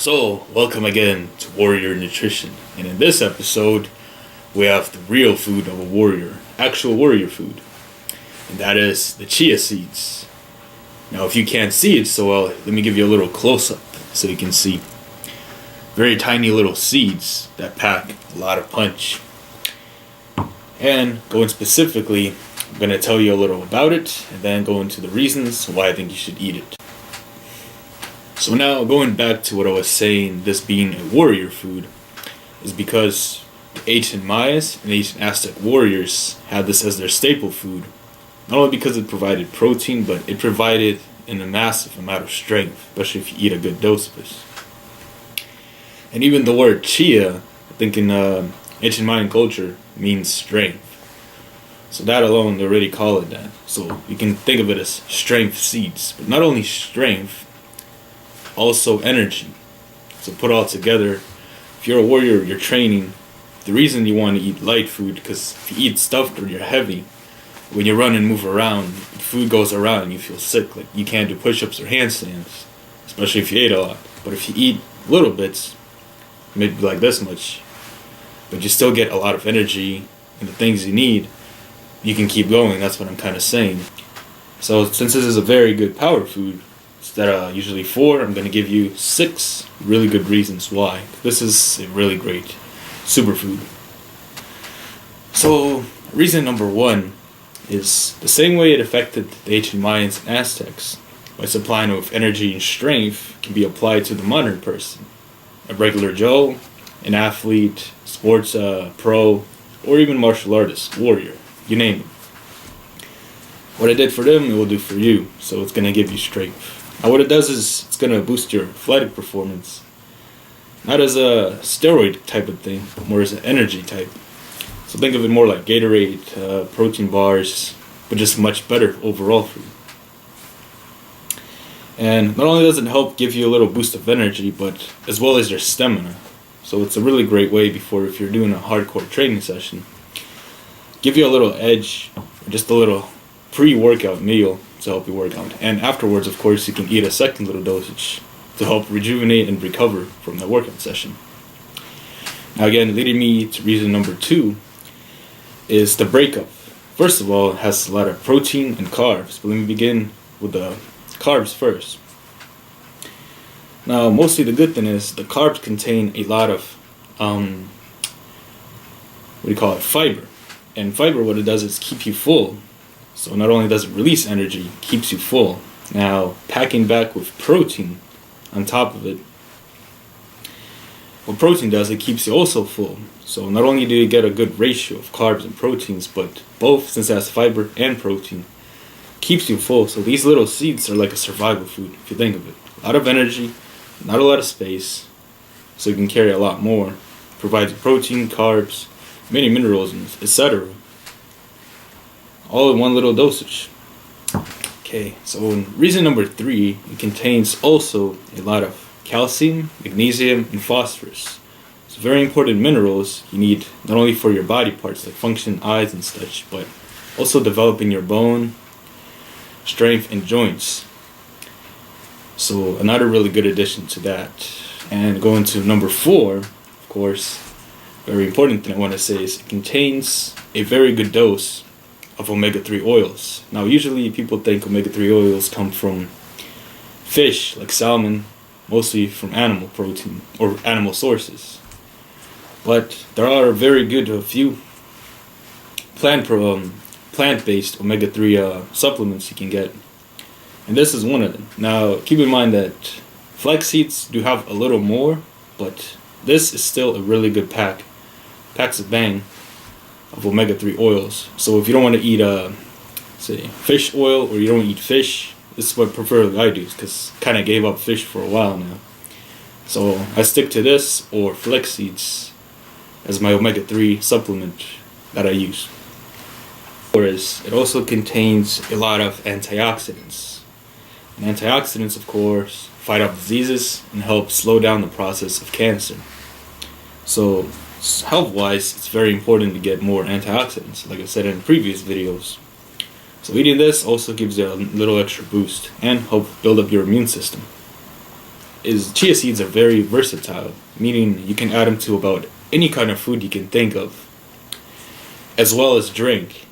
So, welcome again to Warrior Nutrition, and in this episode, we have the real food of a warrior, actual warrior food, and that is the chia seeds. Now, if you can't see it so well, let me give you a little close-up so you can see. Very tiny little seeds that pack a lot of punch. And going specifically, I'm going to tell you a little about it, and then go into the reasons why I think you should eat it. So now, going back to what I was saying, this being a warrior food, is because the ancient Mayas and ancient Aztec warriors had this as their staple food. Not only because it provided protein, but it provided in a massive amount of strength, especially if you eat a good dose of it. And even the word chia, I think in ancient Mayan culture, means strength. So that alone, they already call it that. So you can think of it as strength seeds. But not only strength, also energy. So put all together, if you're a warrior, you're training, the reason you want to eat light food, because if you eat stuffed or you're heavy, when you run and move around, food goes around and you feel sick. Like you can't do push-ups or handstands, especially if you ate a lot. But if you eat little bits, maybe like this much, but you still get a lot of energy and the things you need, you can keep going. That's what I'm kind of saying. So since this is a very good power food, instead of usually 4, I'm going to give you 6 really good reasons why. This is a really great superfood. So reason number 1 is the same way it affected the ancient Mayans and Aztecs, by supplying with energy and strength, can be applied to the modern person. A regular Joe, an athlete, sports pro, or even martial artist, warrior, you name it. What it did for them, it will do for you, so it's going to give you strength. Now what it does is, it's going to boost your athletic performance, not as a steroid type of thing, but more as an energy type. So think of it more like Gatorade, protein bars, but just much better overall food. And not only does it help give you a little boost of energy, but as well as your stamina. So it's a really great way before, if you're doing a hardcore training session, give you a little edge, or just a little pre-workout meal to help you work out. And afterwards, of course, you can eat a second little dosage to help rejuvenate and recover from the workout session. Now again, leading me to reason number 2 is the breakup. First of all, it has a lot of protein and carbs, but let me begin with the carbs first. Now, mostly the good thing is the carbs contain a lot of fiber. And fiber, what it does is keep you full. So not only does it release energy, it keeps you full. Now, packing back with protein on top of it, what protein does, it keeps you also full. So not only do you get a good ratio of carbs and proteins, but both, since it has fiber and protein, keeps you full. So these little seeds are like a survival food, if you think of it. A lot of energy, not a lot of space, so you can carry a lot more. Provides protein, carbs, many minerals, etc. all in one little dosage. Okay, so in reason number 3, it contains also a lot of calcium, magnesium, and phosphorus. So very important minerals you need not only for your body parts like function, eyes and such, but also developing your bone, strength, and joints. So another really good addition to that. And going to number 4, of course, very important thing I want to say is it contains a very good dose of omega-3 oils. Now usually people think omega-3 oils come from fish like salmon, mostly from animal protein or animal sources. But there are very good a few plant-based omega-3 supplements you can get. And this is one of them. Now keep in mind that flax seeds do have a little more, but this is still a really good packs a bang of omega-3 oils. So if you don't want to eat say fish oil, or you don't eat fish, this is what preferably I do, because kind of gave up fish for a while now. So I stick to this or flax seeds as my omega-3 supplement that I use. Whereas it also contains a lot of antioxidants. And antioxidants, of course, fight off diseases and help slow down the process of cancer. So health-wise, it's very important to get more antioxidants, like I said in previous videos. So eating this also gives you a little extra boost and help build up your immune system. is chia seeds are very versatile, meaning you can add them to about any kind of food you can think of, as well as drink.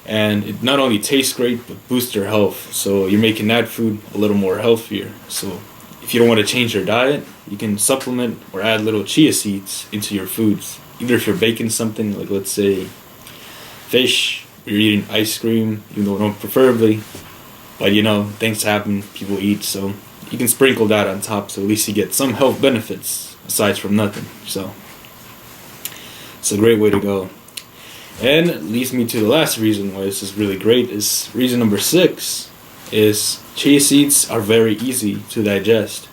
And it not only tastes great, but boosts your health. So you're making that food a little more healthier. So if you don't want to change your diet, you can supplement or add little chia seeds into your foods. Either if you're baking something, like let's say fish, or you're eating ice cream, even though not preferably, but you know, things happen, people eat, so you can sprinkle that on top, so at least you get some health benefits aside from nothing. So it's a great way to go. And it leads me to the last reason why this is really great. Is reason number 6 is chia seeds are very easy to digest.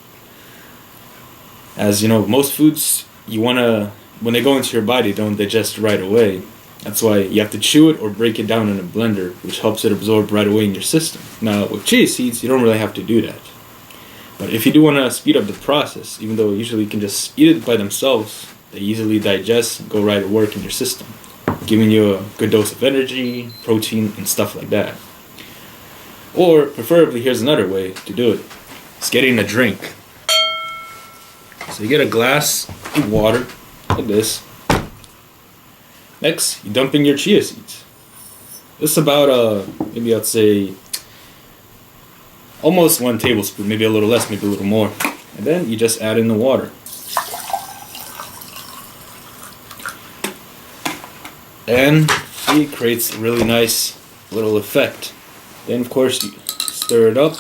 As you know, most foods when they go into your body, don't digest right away. That's why you have to chew it or break it down in a blender, which helps it absorb right away in your system. Now with chia seeds, you don't really have to do that. But if you do want to speed up the process, even though usually you can just eat it by themselves, they easily digest and go right to work in your system, giving you a good dose of energy, protein, and stuff like that. Or, preferably, here's another way to do it. It's getting a drink. So you get a glass of water, like this. Next, you dump in your chia seeds. This is about, maybe I'd say, almost 1 tablespoon, maybe a little less, maybe a little more. And then you just add in the water. And it creates a really nice little effect. Then of course you stir it up.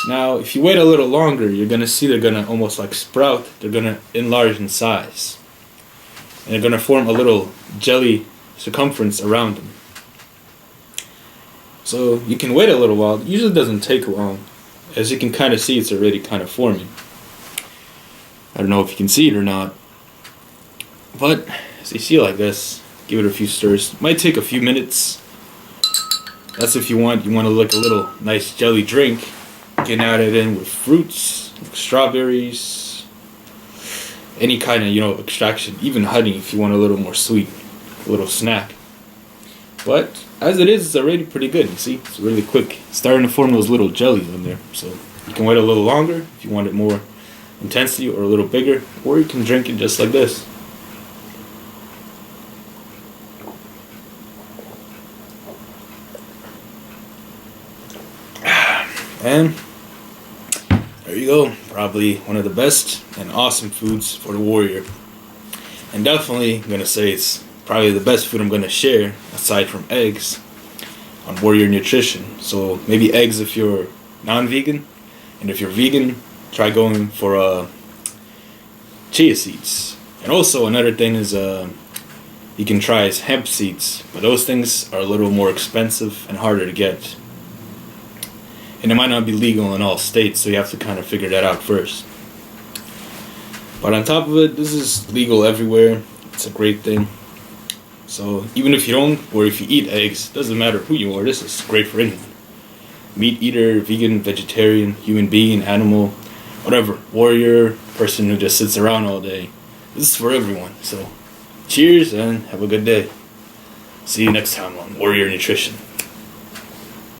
Now if you wait a little longer, you're gonna see they're gonna almost like sprout. They're gonna enlarge in size. And they're gonna form a little jelly circumference around them. So you can wait a little while. It usually doesn't take long. As you can kind of see, it's already kind of forming. I don't know if you can see it or not. But as you see like this, give it a few stirs. Might take a few minutes. That's if you want to look a little nice jelly drink. You can add it in with fruits, like strawberries, any kind of extraction, even honey if you want a little more sweet, a little snack. But as it is, it's already pretty good. You see, it's really quick. It's starting to form those little jellies in there. So you can wait a little longer if you want it more intensity or a little bigger, or you can drink it just like this. And there you go, probably one of the best and awesome foods for the warrior. And definitely, I'm going to say it's probably the best food I'm going to share, aside from eggs, on warrior nutrition. So maybe eggs if you're non-vegan, and if you're vegan, try going for chia seeds. And also another thing is you can try is hemp seeds, but those things are a little more expensive and harder to get. And it might not be legal in all states, so you have to kind of figure that out first. But on top of it, this is legal everywhere. It's a great thing. So even if you don't, or if you eat eggs, doesn't matter who you are, this is great for anyone. Meat eater, vegan, vegetarian, human being, animal, whatever, warrior, person who just sits around all day. This is for everyone. So cheers and have a good day. See you next time on Warrior Nutrition.